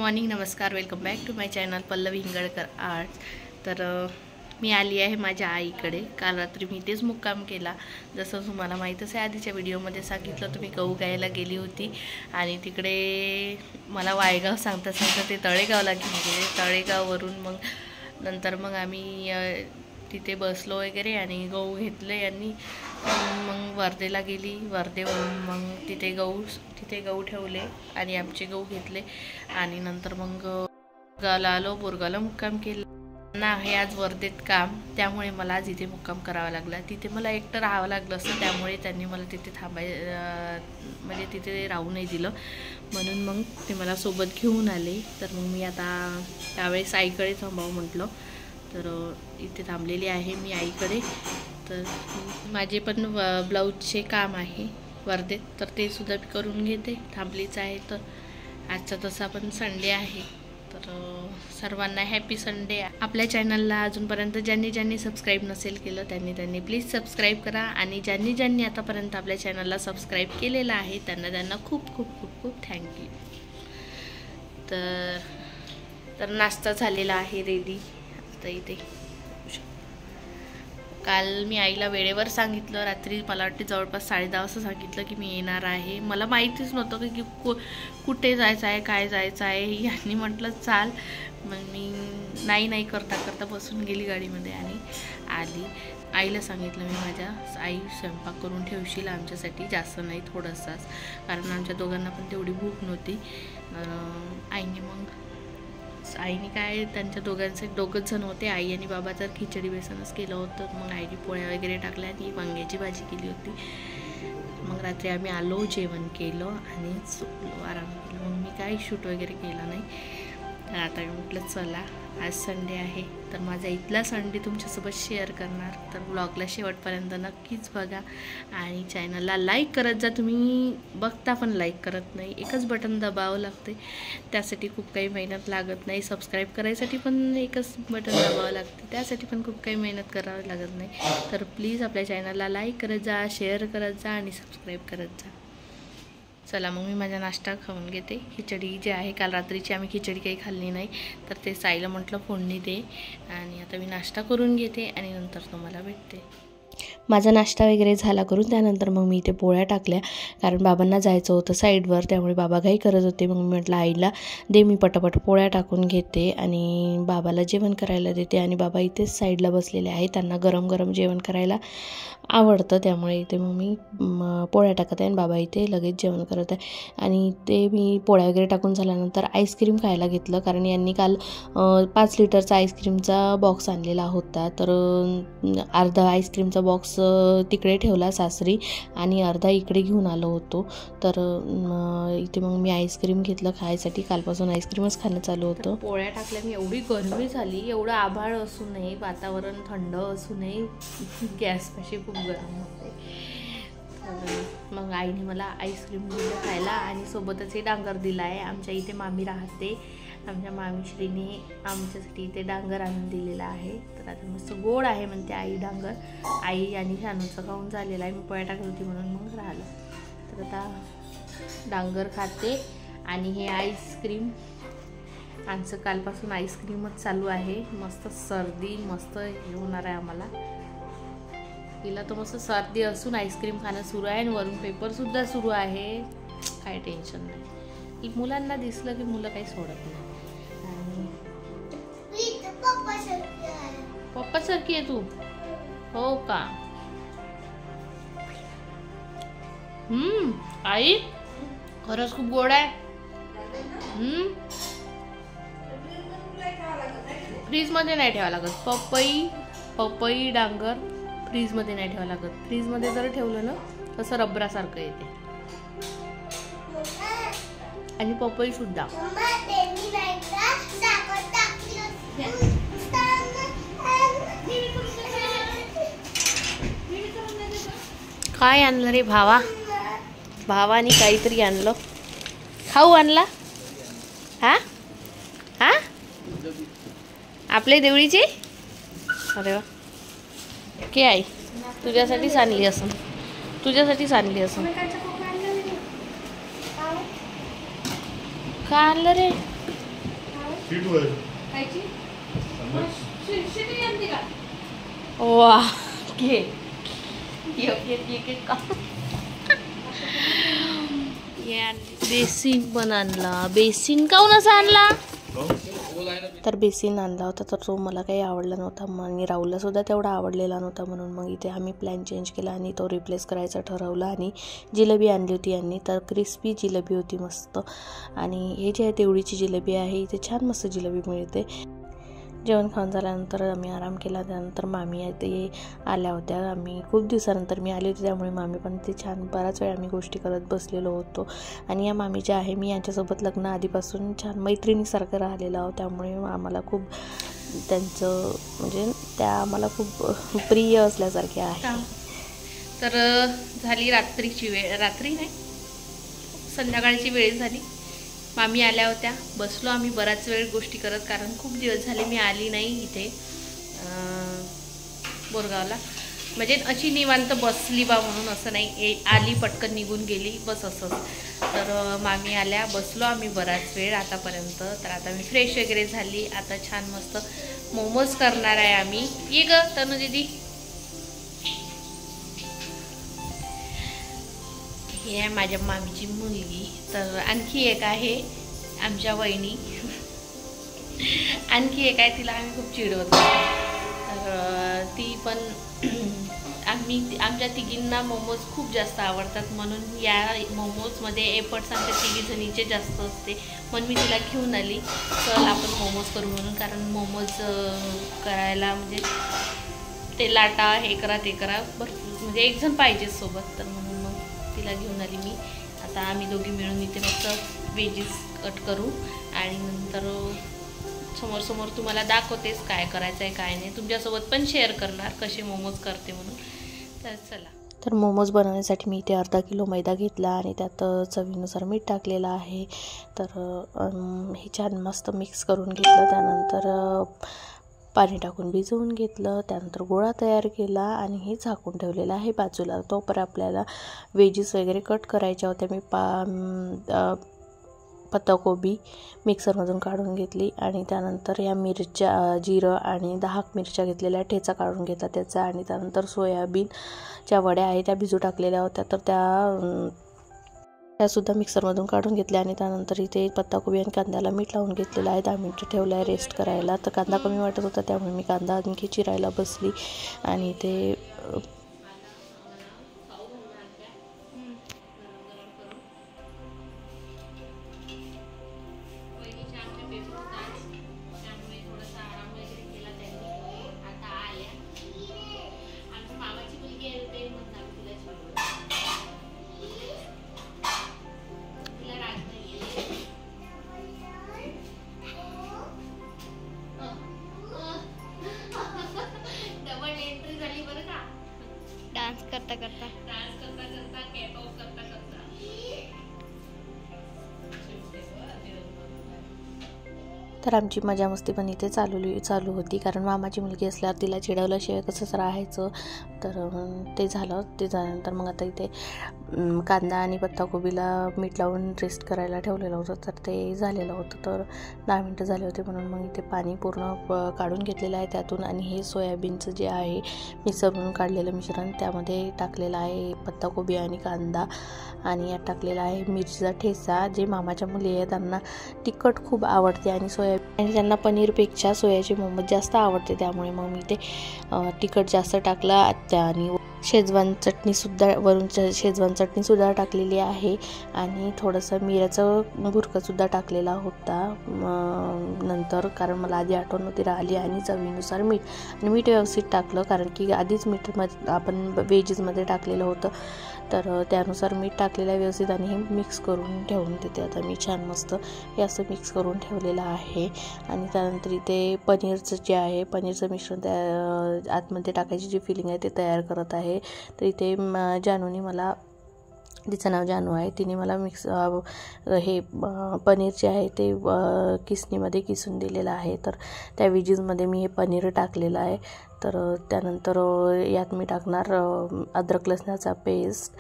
Morning, नमस्कार, welcome back to my channel Pallavi Hingalkar arts. तर मी आली आहे माझ्या आईकडे। काल रात्री मी इथेच मुक्काम केला। जसं तुम्हाला माहीतच आहे, आधीच्या व्हिडिओमध्ये सांगितलं, तुम्ही गहू गायला गेली होती आणि तिकडे मला वायगाव सांगता ते तळेगावला घेऊन गेले। तळेगाववरून नंतर आम्ही तिथे बसलो वगैरे आणि गहू घेतले यांनी। मग वर्धेला गेली, वर्धेवरून मग तिथे गहू ठेवले आणि आमचे गहू घेतले आणि नंतर मग बोरगावला आलो। बोरगावला मुक्काम केला ना। हे आज वर्धेत काम, त्यामुळे मला आज इथे मुक्काम करावा लागला। तिथे मला एकटं राहावं लागलं असतं, त्यामुळे त्यांनी मला तिथे म्हणजे तिथे राहू नाही दिलं, म्हणून मग ते मला सोबत घेऊन आले। तर मग मी आता त्यावेळेस आईकडे थांबावं म्हटलं, तर इथे थांबलेली आहे मी आईकडे। तर माझे पण ब्लाऊजचे काम आहे वर्धेत, तर ते सुद्धा मी करून घेते, थांबलीच आहे। तर आजचा तसा पण संडे आहे, तर सर्वांना हॅपी संडे। आपल्या चॅनलला अजूनपर्यंत ज्यांनी सबस्क्राईब नसेल केलं त्यांनी प्लीज सबस्क्राईब करा, आणि ज्यांनी आतापर्यंत आपल्या चॅनलला सबस्क्राईब केलेलं आहे त्यांना खूप खूप खूप खूप थँक्यू। तर नाश्ता झालेला आहे रेडी। आता इथे काल मी आईला वेळेवर सांगितलं, रात्री मला वाटते जवळपास 10:30 वाजता सांगितलं की मी येणार आहे। मला माहितीच नव्हतं की कुठे जायचं आहे, काय जायचं आहे। यांनी म्हटलं चाल, मग मी नाही करता बसून गेली गाडीमध्ये आणि आली। आईला सांगितलं मी, माझ्या आई स्वयंपाक करून ठेवशील आमच्यासाठी, जास्त नाही थोडंसाच, कारण आमच्या दोघांना पण तेवढी भूक नव्हती। आईने काय, त्यांच्या दोघंच जण होते, आई आणि बाबा, तर खिचडी बेसनच केलं होतं। मग आईने पोळ्या वगैरे टाकल्या आणि वांग्याची भाजी केली होती। मग रात्री आम्ही आलो, जेवण केलं आणि झोपलो, आराम केला। मग मी काही शूट वगैरे केला नाही। आता मी म्हटलं चला आज संडे आहे, तर माझा इथला संडे तुमच्यासोबत शेअर करणार। तर ब्लॉगला शेवटपर्यंत नक्कीच बघा आणि चॅनलला लाईक करत जा। तुम्ही बघता पण लाईक करत नाही, एकच बटन दबावं लागते, त्यासाठी खूप काही मेहनत लागत नाही। सबस्क्राईब करायसाठी पण एकच बटन दबावं लागते, त्यासाठी पण खूप काही मेहनत करावी लागत नाही। तर प्लीज आपल्या चॅनलला लाईक करत जा, शेअर करत जा आणि सबस्क्राईब करत जा। चला मग मी माझा नाश्ता खाऊन घेते। खिचडी जी आहे, काल रात्रीची आम्ही खिचडी काही खाल्ली नाही, तर ते साईला म्हटलं फोडणी दे, आणि आता मी नाश्ता करून घेते आणि नंतर तुम्हाला भेटते। माझा नाश्ता वगैरे झाला करून, त्यानंतर मग मी इथे पोळ्या टाकल्या, कारण बाबांना जायचं होतं साईडवर, त्यामुळे बाबा घाई करत होते। मग मी म्हटलं आईला दे, मी पटापट पोळ्या टाकून घेते आणि बाबाला जेवण करायला देते। आणि बाबा इथेच साईडला बसलेले आहे, त्यांना गरम गरम जेवण करायला आवडतं, त्यामुळे इथे मग मी पोळ्या टाकत आहे आणि बाबा इथे लगेच जेवण करत आहे। आणि ते मी पोळ्या वगैरे टाकून झाल्यानंतर आईस्क्रीम खायला घेतलं, कारण यांनी काल 5 लिटरचा आईस्क्रीमचा बॉक्स आणलेला होता, तर अर्धा आईस्क्रीमचा बॉक्स तिकडे ठेवला सासरी आणि अर्धा इकडे घेऊन आलो होतो। तर इथे मग मी आईस्क्रीम घेतलं खायसाठी, कालपासून आईस्क्रीमच खाणं चालू होतं। पोळ्या टाकल्या मी, एवढी गरमी झाली, एवढं आभाळ असू नये, वातावरण थंड असू नये, गॅसपाशी खूप गरम होते। मग आईने मला आईस्क्रीम दिलं खायला आणि सोबतच हे डांगर दिला आहे। आमच्या इथे मामी राहते, आमच्या मामीश्रीने आमच्यासाठी इथे डांगर आणून दिलेला आहे। तर आता मस्त गोड आहे म्हणते आई डांगर। आई आणि शानूचं खाऊन झालेलं आहे, मी पोळ्या टाकत होती म्हणून मग राहिलं। तर आता डांगर खाते आणि हे आईस्क्रीम, आमचं कालपासून आईस्क्रीमच चालू आहे। मस्त सर्दी मस्त हे होणार आहे आम्हाला, हिला तर मस्त सर्दी असून आईस्क्रीम खाणं सुरू आहे आणि वरून पेपरसुद्धा सुरू आहे, काही टेन्शन नाही। मुलांना दिसलं की मुलं काही सोडत नाही। पप्पा सारखी आहे तू, हो का? आई खरंच खूप गोड आहे। फ्रीज मध्ये नाही ठेवावं लागत, पपई डांगर फ्रीज मध्ये नाही ठेवावं लागत। फ्रीज मध्ये जर ठेवलं ना तसं रबरासारखं येते, आणि पपई सुद्धा। काय आणलं रे भावा? भावानी काहीतरी आणलं, खाऊ आणला। हा हा आपल्या देवळीची, अरे वा, के आई तुझ्यासाठीच आणली असं, का आणलं रे? वा घे का बेसिन पण आणला. बेसिन काऊन असा आणला? तर बेसिन आणला होता तर तो मला काही आवडला नव्हता आणि राहुलला सुद्धा तेवढा आवडलेला नव्हता, म्हणून मग इथे आम्ही प्लॅन चेंज केला आणि तो रिप्लेस करायचा ठरवला. आणि जिलेबी आणली होती यांनी, तर क्रिस्पी जिलेबी होती मस्त. आणि हे जे आहे तेवढीची जिलेबी आहे, इथे छान मस्त जिलेबी मिळते. जेवण खाऊन झाल्यानंतर आम्ही आराम केला. त्यानंतर मामी ते आल्या होत्या. आम्ही खूप दिवसानंतर मी आली होती त्यामुळे मामी पण ते छान बराच वेळ आम्ही गोष्टी करत बसलेलो होतो. आणि या मामी ज्या आहे, मी यांच्यासोबत लग्न आधीपासून छान मैत्रिणीसारखं राहिलेलं आहोत, त्यामुळे आम्हाला खूप त्यांचं म्हणजे त्या आम्हाला खूप प्रिय असल्यासारखे आहे. तर झाली रात्रीची वेळ, रात्री नाही संध्याकाळची वेळ झाली. मामी आल्या होत्या, बसलो आम्ही बराच वेळ गोष्टी करत, कारण खूप दिवस झाले मी आली नाही इथे बोरगावला. म्हणजे अशी निवांत बसली बा म्हणून असं नाही, आली पटकन निघून गेली बस असंच. तर मामी आल्या, बसलो आम्ही बराच वेळ आतापर्यंत. तर आता मी फ्रेश वगैरे झाली. आता छान मस्त मोमोज करणार आहे आम्ही. ये ग तनु दीदी, ही आहे माझ्या मामीची मुलगी. तर आणखी एक आहे आमच्या वहिनी, आणखी एक आहे, तिला आम्ही खूप चिडवतो. तर ती पण आमच्या तिघींना मोमोज खूप जास्त आवडतात, म्हणून या मोमोजमध्ये एफर्ट्स आमच्या तिघीजणीचे जास्त असते. म्हणून मी तिला घेऊन आली, चल आपण मोमोज करू म्हणून. कारण मोमोज करायला म्हणजे ते लाटा हे करा ते करा भरपूर, म्हणजे एक जण पाहिजे सोबत. तर म्हणून मग तिला घेऊन आली मी. आता आम्ही दोघी मिळून इथे मस्त वेजीस कट करू आणि नंतर समोर तुम्हाला दाखवतेच काय करायचं आहे काय नाही. तुमच्यासोबत पण शेअर करणार कसे मोमोज करते म्हणून. तर चला. तर मोमोज बनवण्यासाठी मी इथे अर्धा किलो मैदा घेतला आणि त्यात चवीनुसार मीठ टाकलेलं आहे. तर हे छान मस्त मिक्स करून घेतलं. त्यानंतर पाणी टाकून भिजवून घेतलं. त्यानंतर गोळा तयार केला आणि हे झाकून ठेवलेलं आहे बाजूला. तोपर्यंत आपल्याला वेजीस वगैरे कट करायच्या होत्या. मी पत्ताकोबी मिक्सरमधून काढून घेतली आणि त्यानंतर या मिरच्या, जिरं आणि 10 मिरच्या घेतलेल्या, ठेचा काढून घेतला त्याचा. आणि त्यानंतर सोयाबीनच्या वड्या आहेत त्या भिजू टाकलेल्या होत्या, तर त्यासुद्धा मिक्सरमधून काढून घेतल्या. आणि त्यानंतर इथे पत्ताकोबी आणि कांद्याला मीठ लावून घेतलेलं आहे. 10 मिनटं ठेवलं आहे रेस्ट करायला. तर कांदा कमी वाटत होता त्यामुळे मी कांदा आणखी चिरायला बसली. आणि ते डान्स करता करता कॅट ऑफ करता तर आमची मजा मस्ती पण इथे चालू होती. कारण मामाची मुलगी असल्यावर तिला चिडवल्याशिवाय कसंच राहायचं. तर ते झाल्यानंतर मग आता इथे कांदा आणि पत्ताकोबीला मीठ लावून रेस्ट करायला ठेवलेलं होतं. तर ते झालेलं होतं. तर 10 मिनटं झाले होते म्हणून मग इथे पाणी पूर्ण काढून घेतलेलं आहे त्यातून. आणि हे सोयाबीनचं जे आहे मिक्सरमधून काढलेलं मिश्रण त्यामध्ये टाकलेलं आहे पत्ताकोबी आणि कांदा. आणि यात टाकलेला आहे मिरचीचा ठेचा. जे मामाच्या मुली आहेत त्यांना तिखट खूप आवडते आणि आणि त्यांना पनीरपेक्षा सोयाचे मोमोज जास्त आवडते, त्यामुळे मग मी ते तिखट जास्त टाकला. आणि शेजवान चटणीसुद्धा टाकलेली आहे. आणि थोडंसं मिऱ्याचं भुरकंसुद्धा टाकलेला होता नंतर, कारण मला आधी आठवण नव्हती राहिली. आणि चवीनुसार मीठ, आणि मीठ व्यवस्थित टाकलं कारण की आधीच मीठ आपण वेजीसमध्ये टाकलेलं होतं. तर त्यानुसार मीठ टाकलेलं व्यवस्थित. आणि हे मिक्स करून ठेवून देते आता मी छान मस्त हे असं मिक्स करून ठेवलेलं आहे. आणि त्यानंतर इथे पनीरचं जे आहे पनीरचं मिश्रण त्या आतमध्ये टाकायची जी फिलिंग आहे ते तयार करत आहे. तर इथे जानूनी मला, तिचं नाव जानू आहे, तिने मला हे पनीर जे आहे ते किसणीमध्ये किसून दिलेलं आहे. तर त्या वेजीसमध्ये मी हे पनीर टाकलेलं आहे. तर त्यानंतर यात मी टाकणार अद्रक लसणाचा पेस्ट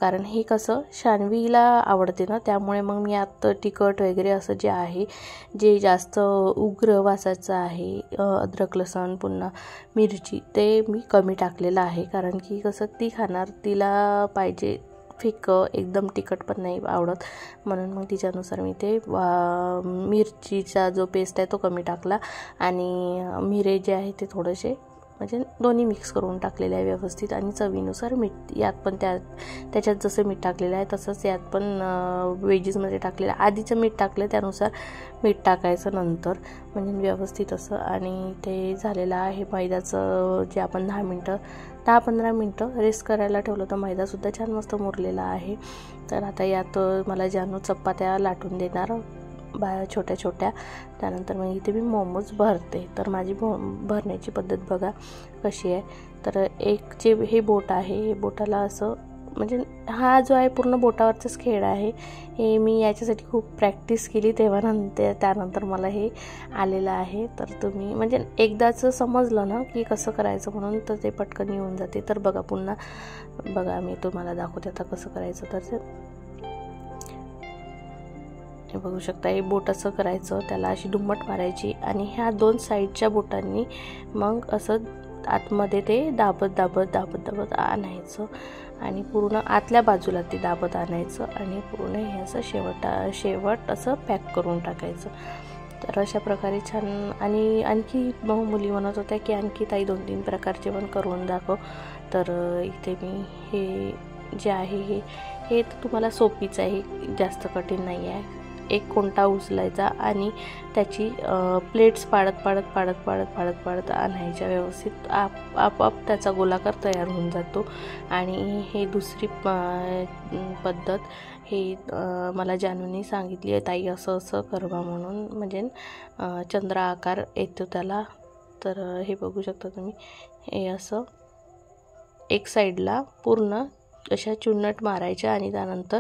कारण हे कसं शान्वीला आवडते ना, त्यामुळे मग मी यात तिखट वगैरे असं जे आहे, जे जास्त उग्र वासाचं आहे, अद्रक लसूण पुन्हा मिरची, ते मी कमी टाकलेलं आहे. कारण की कसं ती खाणार, तिला पाहिजे फिकं, एकदम तिखट पण नाही आवडत, म्हणून मग तिच्यानुसार मी ते मिरचीचा जो पेस्ट आहे तो कमी टाकला आणि मिरे जे आहे ते थोडेसे म्हणजे दोन्ही मिक्स करून टाकलेले आहे व्यवस्थित. आणि चवीनुसार मीठ यात पण त्याच्यात जसं मीठ टाकलेलं आहे तसंच यात पण वेजीसमध्ये टाकलेलं आहे. आधीचं मीठ टाकलं त्यानुसार मीठ टाकायचं नंतर, म्हणजे व्यवस्थित असं. आणि ते झालेलं आहे मैद्याचं, जे आपण 10-15 मिनटं रेस्ट करायला ठेवलं तर मैदासुद्धा छान मस्त मुरलेला आहे. तर आता यात मला जानू चपात्या लाटून देणार छोट्या छोट्या. त्यानंतर मग इथे मी मोमोज भरते. तर माझी भरण्याची पद्धत बघा कशी आहे. तर एक जे हे बोट आहे, हे बोटाला असं म्हणजे हा जो आहे पूर्ण बोटावरचाच खेळ आहे. हे मी याच्यासाठी खूप प्रॅक्टिस केली त्यानंतर मला हे आलेलं आहे. तर तुम्ही म्हणजे एकदाच समजलं ना की कसं करायचं म्हणून, तर ते पटकन येऊन जाते. तर बघा पुन्हा बघा मी तुम्हाला दाखवते आता कसं करायचं. तर ते हे बघू शकता, हे बोट असं करायचं, त्याला अशी दुम्मट मारायची आणि ह्या 2 साईडच्या बोटांनी मग असं आतमध्ये ते दाबत आणायचं आणि पूर्ण आतल्या बाजूला ते दाबत आणायचं आणि पूर्ण हे असं शेवट असं पॅक करून टाकायचं. तर अशा प्रकारे छान. आणि आणखी मुली म्हणत होत्या की आणखी ताई 2-3 प्रकारचे पण करून दाखव. तर इथे मी हे जे आहे हे तुम्हाला सोपीच आहे, जास्त कठीण नाही आहे. एक कोंटा उचलायचा आणि त्याची प्लेट्स पाडत आणायच्या व्यवस्थित. आपोआप त्याचा गोलाकार तयार होऊन जातो. आणि हे दुसरी पद्धत हे मला जानूने सांगितली आहे, ताई असं करवा म्हणून, म्हणजे चंद्र आकार येतो त्याला. तर हे बघू शकता तुम्ही, हे असं एक साईडला पूर्ण अशा चुन्नट मारायच्या आणि त्यानंतर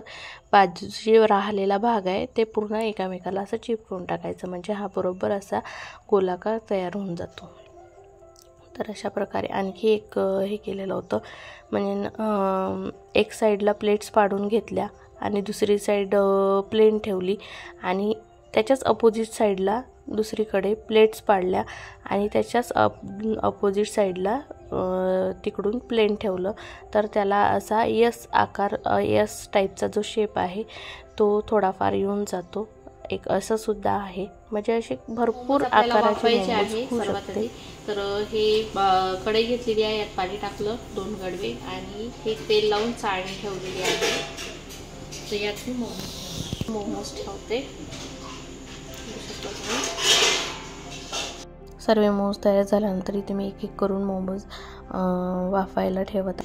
बाजूची राहिलेला भाग आहे ते पूर्ण एकामेकाला असं चिपकून टाकायचं, म्हणजे हा बरोबर असा गोलाकार तयार होऊन जातो. तर अशा प्रकारे आणखी एक हे केलेलं होतं, म्हणजे एक साईडला प्लेट्स पाडून घेतल्या आणि दुसरी साईड प्लेन ठेवली आणि त्याच्याच अपोजिट साईडला दुसरीकडे प्लेट्स पाडल्या आणि त्याच्याच अपोजिट साईडला तिकडून प्लेन ठेवलं. तर त्याला असा यस टाईपचा जो शेप आहे तो थोडाफार येऊन जातो. एक असं सुद्धा आहे, म्हणजे असे भरपूर आकाराचे मोमोज होऊ शकते. तर हे कढई घेतलेली आहे, यात पाणी टाकलं 2 गडवे आणि हे तेल लावून चाळणी ठेवलेली आहे. तर यात मी मोमोज ठेवते. सर्व मोमोज तयार झाल्यानंतर इथे मी एक करून मोमोज वाफायला ठेवत.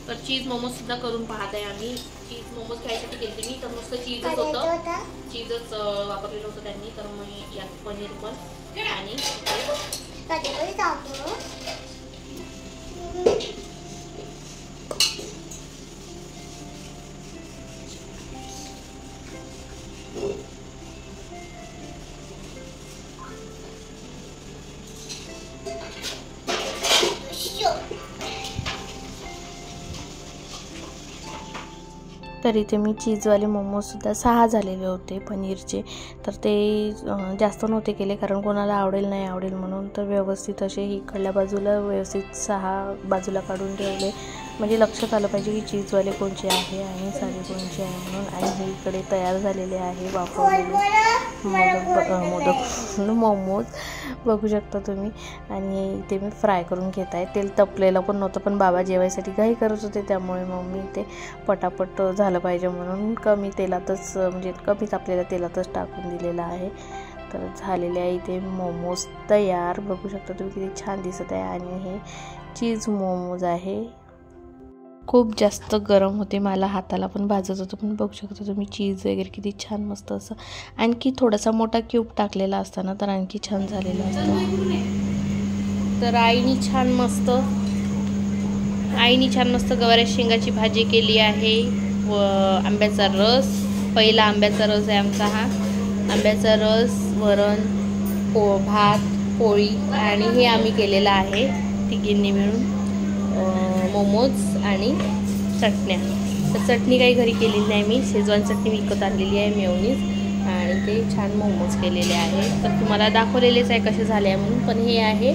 तर चीज मोमोज सुद्धा करून पाहत आहे आम्ही. चीज मोमोज खायसाठी घेतले मी, तर मस्त चीजच होतं, चीजच वापरलेलं होतं त्यांनी. तर मग यात पनीर पण आणि तर इथे मी चीजवाले मोमोजसुद्धा 6 झालेले होते पनीरचे. तर ते जास्त नव्हते केले कारण कोणाला आवडेल नाही आवडेल म्हणून. तर व्यवस्थित असे इकडल्या बाजूला व्यवस्थित 6 बाजूला काढून ठेवले, म्हणजे लक्षात आलं पाहिजे की चीजवाले कोणचे आहे आणि साधे कोणचे आहे म्हणून. आणि हे इकडे तयार झालेले आहे वाफवलेले मोमोज बघू शकता तुम्ही. आणि इथे मी फ्राय करून घेत आहे. तेल तपलेलं पण नव्हतं, पण बाबा जेवायसाठी घाई करत होते त्यामुळे मग मी ते पटापट झालं पाहिजे म्हणून कमी तेलातच, म्हणजे कमी तापलेल्या तेलातच टाकून दिलेलं आहे. तर झालेले आहे इथे मोमोज तयार. बघू शकता तुम्ही किती छान दिसत आहे. आणि हे चीज मोमोज आहे. खूप जास्त गरम होते, मला हाताला पण भाजत होतं, पण बघू शकता तुम्ही चीज वगैरे किती छान मस्त असं. आणखी थोडासा मोठा क्यूब टाकलेला असताना तर आणखी छान झालेलं असतं. तर आईनी छान मस्त गवाऱ्या शेंगाची भाजी केली आहे व आंब्याचा रस. पहिला आंब्याचा रस आहे आमचा हा. आंब्याचा रस, वरण, भात, पोळी आणि हे आम्ही केलेलं आहे तिघींनी मिळून. मोमोज आणि चटण्या. तर चटणी काही घरी केलेली नाही मी, शेजवान चटणी विकत आणलेली आहे, मेयोनीज, आणि ते छान मोमोज केलेले आहे. तर तुम्हाला दाखवलेलेच आहे कसे झाले आहे म्हणून. पण हे आहे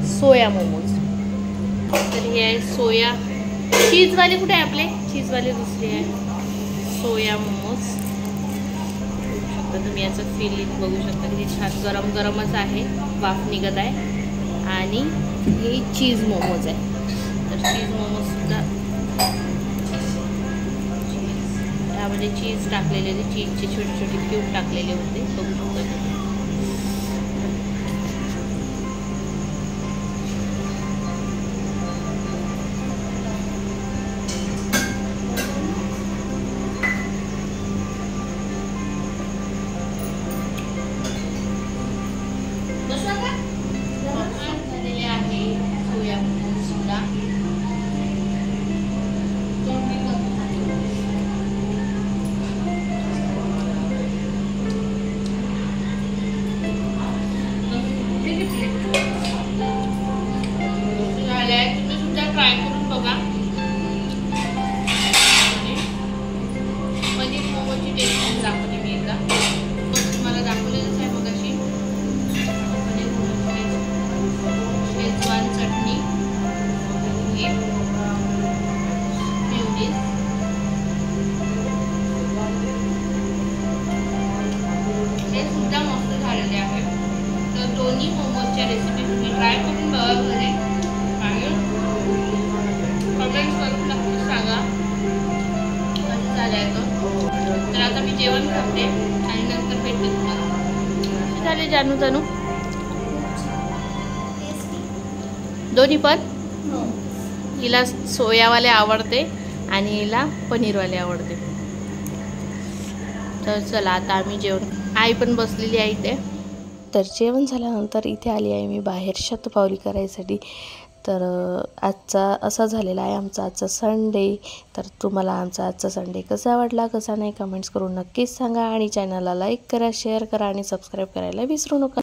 सोया मोमोज. तर हे आहे सोया. चीजवाले कुठे आहे आपले? चीजवाले दुसरे आहे. सोया मोमोज बघू शकता तुम्ही. याचं फिलिंग बघू शकता किती छान गरम गरमच आहे, वाफ निघत आहे. आणि हे चीज मोमोज आहे. तर चीज मोमोजसुद्धा यामध्ये चीज टाकलेले होते, चीजचे छोटे छोटे क्यूब टाकलेले होते, बघू शकता. ट्राय करून बघा. पनीर मोमोची टेस्ट दाखवते मी एकदा. तुम्हाला दाखवलेलंच आहे मगाशी. पनीर मोमोची शेजवान चटणी, हे मेयोनीज, हे सुद्धा मस्त झालेले आहे. तर दोन्ही मोमोजच्या रेसिपी तुम्ही ट्राय करून बघा घरी. कमेंट्स करून नक्की सांगा कसं झालं आहे तो. तर आता मी जेवण करते आणि नंतर भेटते तुम्हाला. कसे झाले जानू तनू? दोन्ही पण? हिला सोयावाले आवडते आणि हिला पनीरवाले आवडते. तर चला आता आम्ही जेवण. आई पण बसलेली आहे इथे. तर जेवण झाल्यानंतर इथे आली आहे मी बाहेर शतपावली करायसाठी. तर आजचा असा झालेला आहे आमचा आजचा संडे. तर तुम्हाला आमचा आजचा संडे कसा वाटला कसा नाही कमेंट्स करून नक्कीच सांगा. आणि चॅनलला लाईक करा, शेअर करा आणि सबस्क्राईब करायला विसरू नका.